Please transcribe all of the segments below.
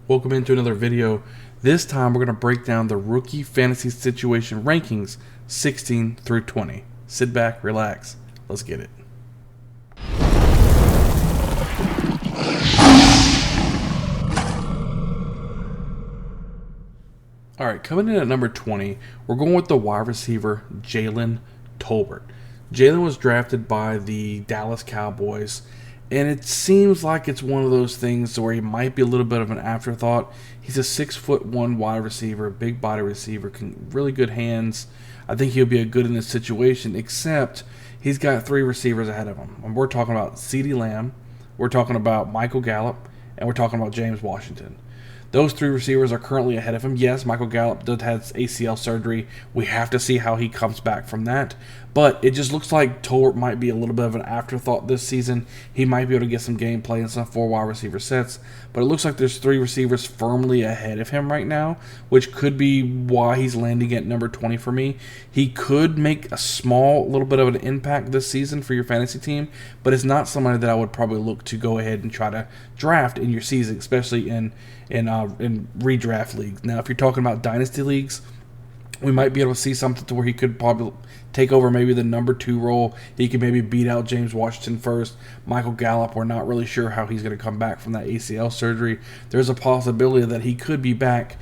Welcome into another video. This time we're going to break down the rookie fantasy situation rankings 16 through 20. Sit back, relax, let's get it. Alright, coming in at number 20, we're going with the wide receiver Jalen Reagor. Jalen was drafted by the Dallas Cowboys, and it seems like it's one of those things where he might be a little bit of an afterthought. He's a 6'1" wide receiver, big body receiver, really good hands. I think he'll be a good in this situation, except he's got three receivers ahead of him. And we're talking about CeeDee Lamb, we're talking about Michael Gallup, and we're talking about James Washington. Those three receivers are currently ahead of him. Yes, Michael Gallup does have ACL surgery. We have to see how he comes back from that. But it just looks like Tolbert might be a little bit of an afterthought this season. He might be able to get some gameplay in some 4 wide receiver sets. But it looks like there's 3 receivers firmly ahead of him right now, which could be why he's landing at number 20 for me. He could make a small little bit of an impact this season for your fantasy team, but it's not somebody that I would probably look to go ahead and try to draft in your season, especially in redraft leagues. Now, if you're talking about dynasty leagues, we might be able to see something to where he could probably take over maybe the number 2 role. He could maybe beat out James Washington first. Michael Gallup, we're not really sure how he's going to come back from that ACL surgery. There's a possibility that he could be back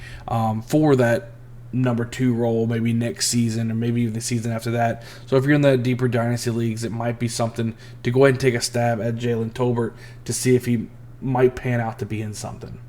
for that number 2 role maybe next season or maybe even the season after that. So if you're in the deeper dynasty leagues, it might be something to go ahead and take a stab at Jalen Reagor to see if he might pan out to be in something.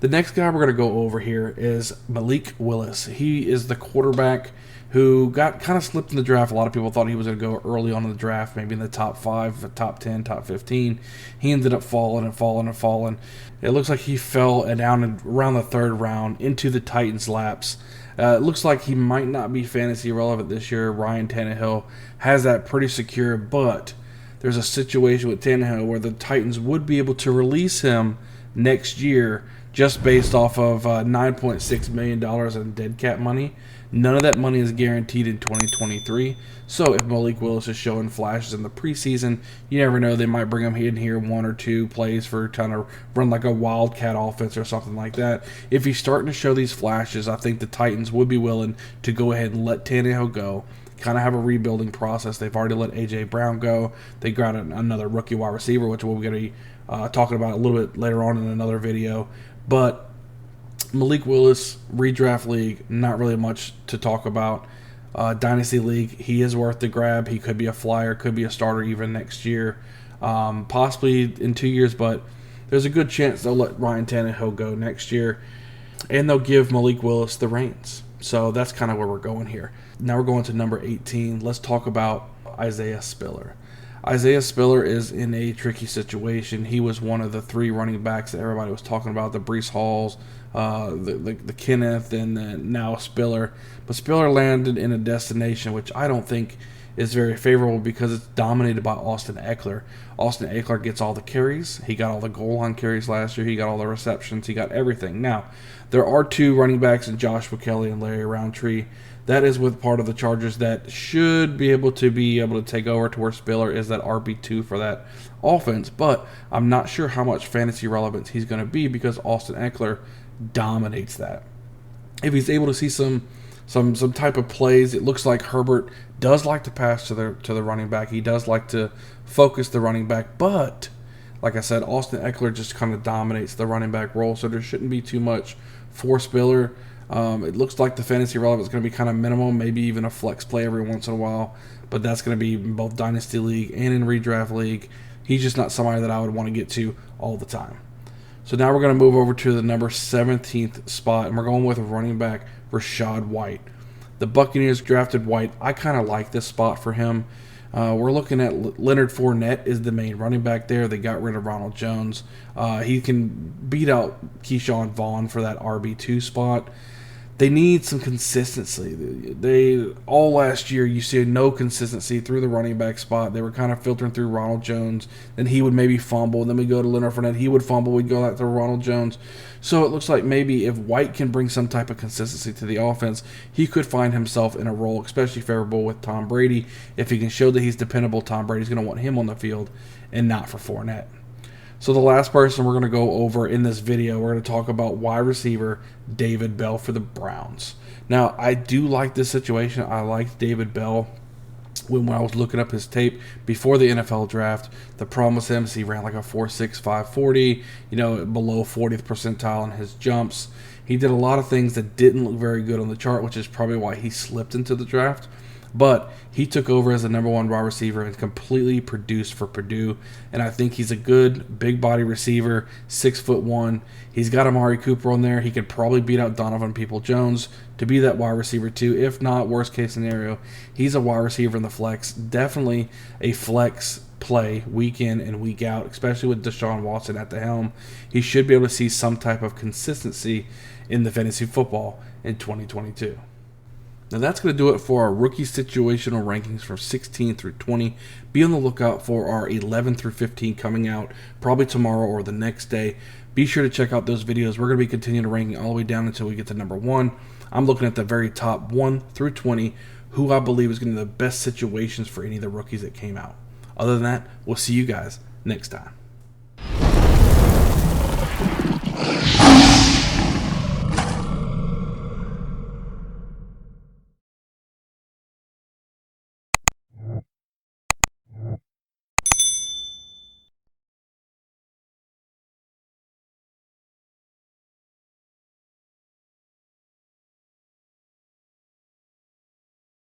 The next guy we're going to go over here is Malik Willis. He is the quarterback who got kind of slipped in the draft. A lot of people thought he was going to go early on in the draft, maybe in the top 5, the top 10, top 15. He ended up falling. It looks like he fell down around the 3rd round into the Titans' laps. It looks like he might not be fantasy relevant this year. Ryan Tannehill has that pretty secure, but there's a situation with Tannehill where the Titans would be able to release him next year just based off of $9.6 million in dead cap money. None of that money is guaranteed in 2023. So if Malik Willis is showing flashes in the preseason, you never know. They might bring him in here 1 or 2 plays for trying to run like a wildcat offense or something like that. If he's starting to show these flashes, I think the Titans would be willing to go ahead and let Tannehill go. Kind of have a rebuilding process. They've already let A.J. Brown go. They got another rookie wide receiver, which we're going to be talking about a little bit later on in another video. But Malik Willis, redraft league, not really much to talk about. Dynasty league, he is worth the grab. He could be a flyer, could be a starter even next year, possibly in 2 years, but there's a good chance they'll let Ryan Tannehill go next year, and they'll give Malik Willis the reins. So that's kind of where we're going here. Now we're going to number 18. Let's talk about Isaiah Spiller. Isaiah Spiller is in a tricky situation. He was one of the 3 running backs that everybody was talking about, the Breece Halls, the Kenneth, and now Spiller. But Spiller landed in a destination which I don't think is very favorable because it's dominated by Austin Ekeler. Austin Ekeler gets all the carries. He got all the goal line carries last year. He got all the receptions. He got everything. Now, there are 2 running backs in Joshua Kelly and Larry Roundtree. That is with part of the Chargers that should be able to take over to where Spiller is that RB2 for that offense. But I'm not sure how much fantasy relevance he's going to be because Austin Ekeler dominates that. If he's able to see some type of plays, it looks like Herbert does like to pass to the running back. He does like to focus the running back, but like I said, Austin Ekeler just kind of dominates the running back role, so there shouldn't be too much for Spiller. It looks like the fantasy relevance is going to be kind of minimal, maybe even a flex play every once in a while, but that's going to be in both Dynasty League and in Redraft League. He's just not somebody that I would want to get to all the time. So now we're going to move over to the number 17th spot, and we're going with running back Rachaad White. The Buccaneers drafted White. I kind of like this spot for him. We're looking at Leonard Fournette is the main running back there. They got rid of Ronald Jones. He can beat out Keyshawn Vaughn for that RB2 spot. They need some consistency. They all last year, you see no consistency through the running back spot. They were kind of filtering through Ronald Jones. Then he would maybe fumble. Then we go to Leonard Fournette. He would fumble. We'd go out to Ronald Jones. So it looks like maybe if White can bring some type of consistency to the offense, he could find himself in a role, especially favorable with Tom Brady. If he can show that he's dependable, Tom Brady's going to want him on the field and not for Fournette. So the last person we're going to go over in this video, we're going to talk about wide receiver David Bell for the Browns. Now, I do like this situation. I liked David Bell when I was looking up his tape before the NFL draft. The problem with him is he ran like a 4.6, 5.40, below 40th percentile in his jumps. He did a lot of things that didn't look very good on the chart, which is probably why he slipped into the draft. But he took over as the number one wide receiver and completely produced for Purdue. And I think he's a good big body receiver, 6'1". He's got Amari Cooper on there. He could probably beat out Donovan Peoples-Jones to be that wide receiver too. If not, worst case scenario, he's a wide receiver in the flex. Definitely a flex play week in and week out, especially with Deshaun Watson at the helm. He should be able to see some type of consistency in the fantasy football in 2022. Now that's going to do it for our rookie situational rankings from 16 through 20. Be on the lookout for our 11 through 15 coming out probably tomorrow or the next day. Be sure to check out those videos. We're going to be continuing ranking all the way down until we get to number 1. I'm looking at the very top 1 through 20, who I believe is going to be the best situations for any of the rookies that came out. Other than that, we'll see you guys next time.